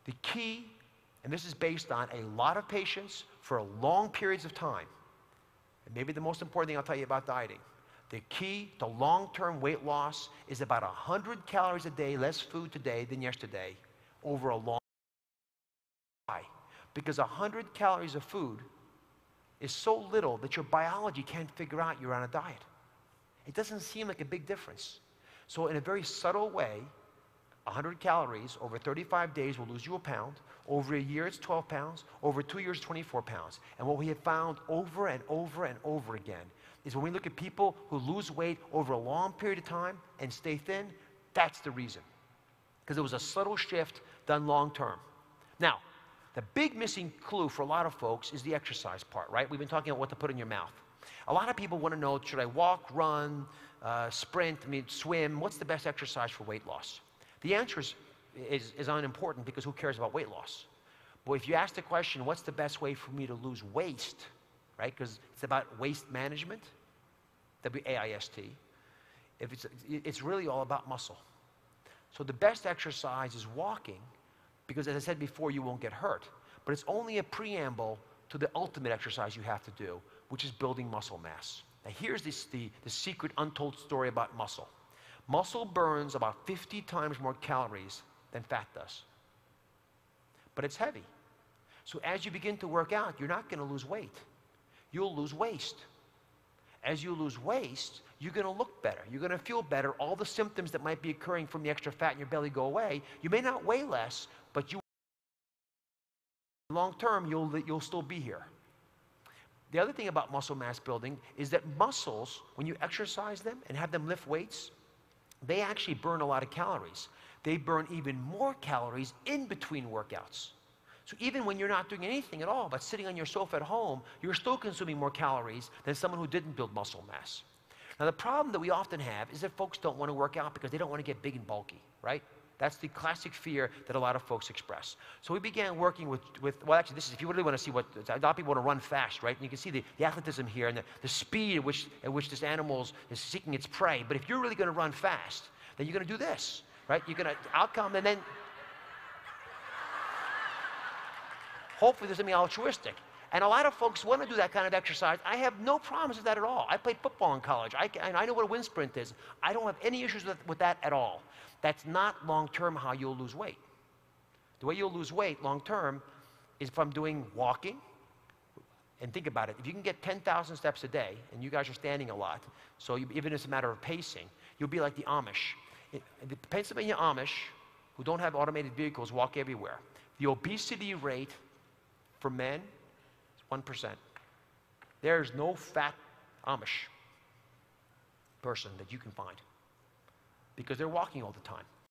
The key, and this is based on a lot of patients for long periods of time, and maybe the most important thing I'll tell you about dieting, the key to long-term weight loss is about 100 calories a day less food today than yesterday over a long time. Why? Because 100 calories of food is so little that your biology can't figure out you're on a diet. It doesn't seem like a big difference. So in a very subtle way, 100 calories over 35 days will lose you a pound. Over a year, it's 12 pounds. Over 2 years, 24 pounds. And what we have found over and over and over again is when we look at people who lose weight over a long period of time and stay thin, that's the reason. Because it was a subtle shift done long term. Now, the big missing clue for a lot of folks is the exercise part, right? We've been talking about what to put in your mouth. A lot of people want to know, should I walk, run, sprint, swim? What's the best exercise for weight loss? The answer is unimportant because who cares about weight loss? But if you ask the question, what's the best way for me to lose waste, right? Because it's about waste management, W-A-I-S-T. It's really all about muscle. So the best exercise is walking because, as I said before, you won't get hurt. But it's only a preamble to the ultimate exercise you have to do, which is building muscle mass. Now here's the secret untold story about muscle. Muscle burns about 50 times more calories than fat does. But it's heavy. So as you begin to work out, you're not going to lose weight. You'll lose waste. As you lose waste, you're going to look better. You're going to feel better. All the symptoms that might be occurring from the extra fat in your belly go away. You may not weigh less, but long term, you'll still be here. The other thing about muscle mass building is that muscles, when you exercise them and have them lift weights, they actually burn a lot of calories. They burn even more calories in between workouts. So even when you're not doing anything at all but sitting on your sofa at home, you're still consuming more calories than someone who didn't build muscle mass. Now the problem that we often have is that folks don't want to work out because they don't want to get big and bulky, right? That's the classic fear that a lot of folks express. So we began working with well, actually, this is, if you really want to see what, a lot of people want to run fast, right? And you can see the athleticism here and the speed at which this animal is seeking its prey. But if you're really going to run fast, then you're going to do this, right? You're going to outcome and then hopefully there's something altruistic. And a lot of folks want to do that kind of exercise. I have no problems with that at all. I played football in college. I know what a wind sprint is. I don't have any issues with that at all. That's not long-term how you'll lose weight. The way you'll lose weight long-term is from doing walking. And think about it. If you can get 10,000 steps a day, and you guys are standing a lot, so even if it's a matter of pacing, you'll be like the Amish. The Pennsylvania Amish, who don't have automated vehicles, walk everywhere. The obesity rate for men is 1%. There's no fat Amish person that you can find because they're walking all the time.